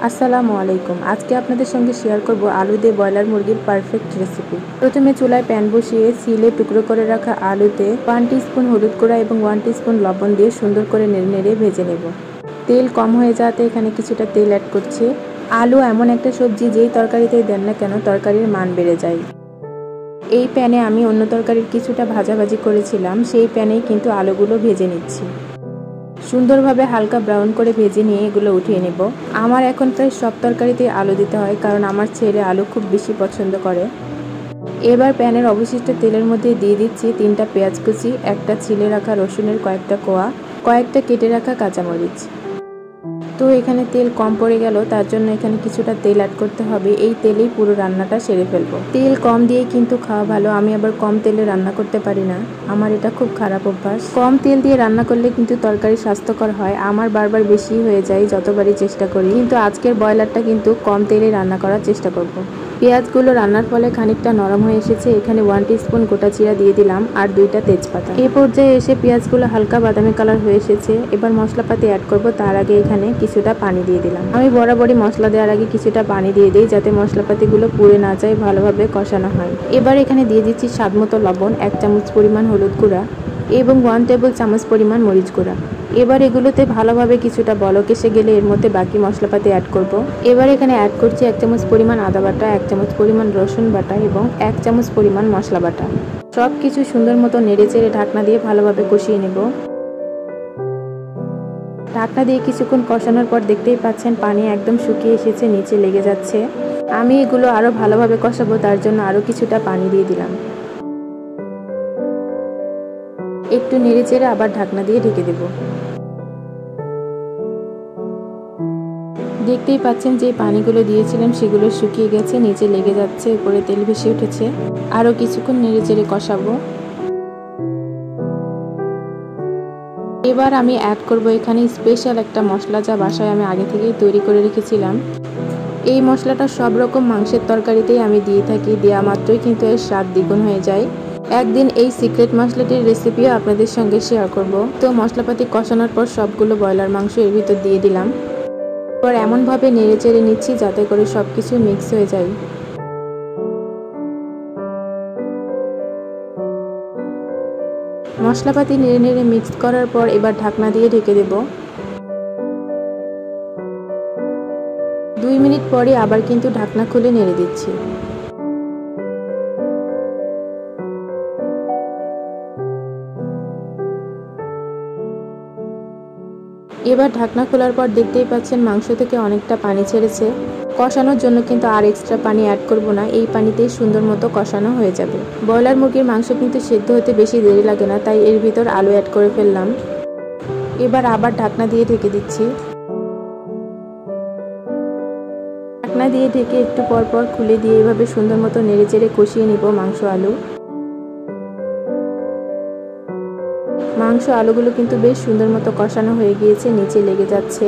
আসসালামু আলাইকুম। আজকে আপনাদের সঙ্গে শেয়ার করব আলু দিয়ে ব্রয়লার মুরগির পারফেক্ট রেসিপি। প্রথমে চুলায় প্যান বসিয়ে সিলে টুকরো করে রাখা আলুতে 1 টিস্পুন হলুদ গুঁড়া এবং 1 টিস্পুন লবণ দিয়ে সুন্দর করে নেড়ে ভেজে নেব। তেল কম হয়ে যাওয়াতে এখানে কিছুটা তেল অ্যাড করছি। আলু এমন একটা সবজি যেই তরকারিতেই দেন না কেন তরকারির মান বেড়ে যায়। এই প্যানে আমি অন্য তরকারির কিছুটা ভাজাভাজি করেছিলাম, সেই প্যানেই কিন্তু আলুগুলো ভেজে নিচ্ছি। সুন্দরভাবে হালকা ব্রাউন করে ভেজে নিয়ে এগুলো উঠিয়ে নেব। আমার এখন প্রায় সব তরকারিতেই আলু দিতে হয়, কারণ আমার ছেলে আলু খুব বেশি পছন্দ করে। এবার প্যানের অবশিষ্ট তেলের মধ্যে দিয়ে দিচ্ছি 3টা পেঁয়াজ কুচি, একটা ছিলে রাখা রসুনের কয়েকটা কোয়া, কয়েকটা কেটে রাখা কাঁচামরিচ। তো এখানে তেল কম পড়ে গেল, তার জন্য এখানে কিছুটা তেল অ্যাড করতে হবে। এই তেলেই পুরো রান্নাটা সেরে ফেলবো। তেল কম দিয়েই কিন্তু খাওয়া ভালো। আমি আবার কম তেলে রান্না করতে পারি না, আমার এটা খুব খারাপ অভ্যাস। কম তেল দিয়ে রান্না করলে কিন্তু তরকারি স্বাস্থ্যকর হয়। আমার বারবার বেশি হয়ে যায় যতবারই চেষ্টা করি, কিন্তু আজকের ব্রয়লারটা কিন্তু কম তেলে রান্না করার চেষ্টা করব। পেঁয়াজগুলো রান্নার ফলে খানিকটা নরম হয়ে এসেছে। এখানে 1 টিস্পুন গোটা জিরা দিয়ে দিলাম আর 2টা তেজপাতা। এই পর্যায়ে এসে পেঁয়াজগুলো হালকা বাদামি কালার হয়ে এসেছে। এবার মশলাপাতি অ্যাড করব, তার আগে এখানে কিছুটা পানি দিয়ে দিলাম। আমি বরাবরই মশলা দেওয়ার আগে কিছুটা পানি দিয়ে দিই, যাতে মশলাপাতিগুলো পুড়ে না যায়, ভালোভাবে কষানো হয়। এবার এখানে দিয়ে দিচ্ছি স্বাদমতো লবণ, 1 চামচ পরিমাণ হলুদ গুঁড়া এবং 1 টেবিল চামচ পরিমাণ মরিচ গুঁড়া। এবার এগুলোতে ভালোভাবে কিছুটা বলক এসে গেলে এর মধ্যে বাকি মশলাপাতি অ্যাড করব। এবার এখানে অ্যাড করছি 1 চামচ পরিমাণ আদা বাটা, 1 চামচ পরিমাণ রসুন বাটা এবং 1 চামচ পরিমাণ মশলা বাটা। সব কিছু সুন্দর মতো নেড়ে চেড়ে ঢাকনা দিয়ে ভালোভাবে কষিয়ে নেব। ঢাকনা দিয়ে কিছুক্ষণ কষানোর পর দেখতেই পাচ্ছেন পানি একদম শুকিয়ে এসেছে, নিচে লেগে যাচ্ছে। আমি এগুলো আরও ভালোভাবে কষাবো, তার জন্য আরও কিছুটা পানি দিয়ে দিলাম। একটু নেড়ে চেড়ে আবার ঢাকনা দিয়ে ঢেকে দেব। দেখতেই পাচ্ছেন যে পানিগুলো দিয়েছিলাম সেগুলো শুকিয়ে গেছে, নিচে লেগে যাচ্ছে, উপরে তেল ভেসে উঠেছে। আরও কিছুক্ষণ নেড়ে চেড়ে কষাবো। এবার আমি অ্যাড করব এখানে স্পেশাল একটা মশলা, যা বাসায় আমি আগে থেকেই তৈরি করে রেখেছিলাম। এই মশলাটা সব রকম মাংসের তরকারিতেই আমি দিয়ে থাকি, দেওয়া মাত্রই কিন্তু এর স্বাদ দ্বিগুণ হয়ে যায়। একদিন এই সিক্রেট মশলাটির রেসিপিও আপনাদের সঙ্গে শেয়ার করব। তো মশলাপাতি কষানোর পর সবগুলো ব্রয়লার মাংস এর ভিতর দিয়ে দিলাম। এবার এমনভাবে নেড়ে চেড়ে নিচ্ছি যাতে করে সব কিছু মিক্স হয়ে যায়। মশলাপাতি নেড়ে নেড়ে মিক্স করার পর এবার ঢাকনা দিয়ে ঢেকে দেব। 2 মিনিট পরে আবার কিন্তু ঢাকনা খুলে নেড়ে দিচ্ছি। এবার ঢাকনা খোলার পর দেখতেই পাচ্ছেন মাংস থেকে অনেকটা পানি ছেড়েছে। কষানোর জন্য কিন্তু আর এক্সট্রা পানি অ্যাড করব না, এই পানিতেই সুন্দর মতো কষানো হয়ে যাবে। ব্রয়লার মুরগির মাংস কিন্তু সেদ্ধ হতে বেশি দেরি লাগে না, তাই এর ভিতর আলু অ্যাড করে ফেললাম। এবার আবার ঢাকনা দিয়ে ঢেকে দিচ্ছি। ঢাকনা দিয়ে ঢেকে একটু পর পর খুলে দিয়ে এভাবে সুন্দর মতো নেড়ে চেড়ে কষিয়ে নিব মাংস আলু। মাংস আলুগুলো কিন্তু বেশ সুন্দর মতো কষানো হয়ে গিয়েছে, নিচে লেগে যাচ্ছে,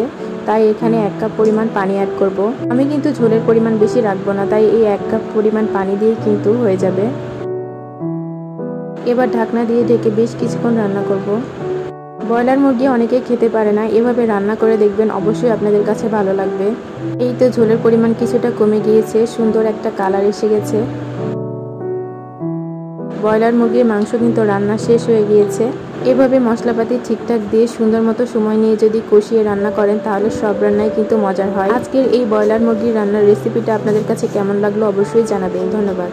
তাই এখানে 1 কাপ পরিমাণ পানি অ্যাড করব। আমি কিন্তু ঝোলের পরিমাণ বেশি রাখবো না, তাই এই 1 কাপ পরিমাণ পানি দিয়েই কিন্তু হয়ে যাবে। এবার ঢাকনা দিয়ে ঢেকে বেশ কিছুক্ষণ রান্না করব। ব্রয়লার মুরগি অনেকেই খেতে পারে না, এভাবে রান্না করে দেখবেন, অবশ্যই আপনাদের কাছে ভালো লাগবে। এই তো ঝোলের পরিমাণ কিছুটা কমে গিয়েছে, সুন্দর একটা কালার এসে গেছে। ব্রয়লার মুরগির মাংস কিন্তু রান্না শেষ হয়ে গিয়েছে। এভাবে মশলাপাতি ঠিকঠাক দিয়ে সুন্দর মতো সময় নিয়ে যদি কষিয়ে রান্না করেন, তাহলে সব রান্নাই কিন্তু মজার হয়। আজকের এই ব্রয়লার মুরগির রান্নার রেসিপিটা আপনাদের কাছে কেমন লাগলো অবশ্যই জানাবেন। ধন্যবাদ।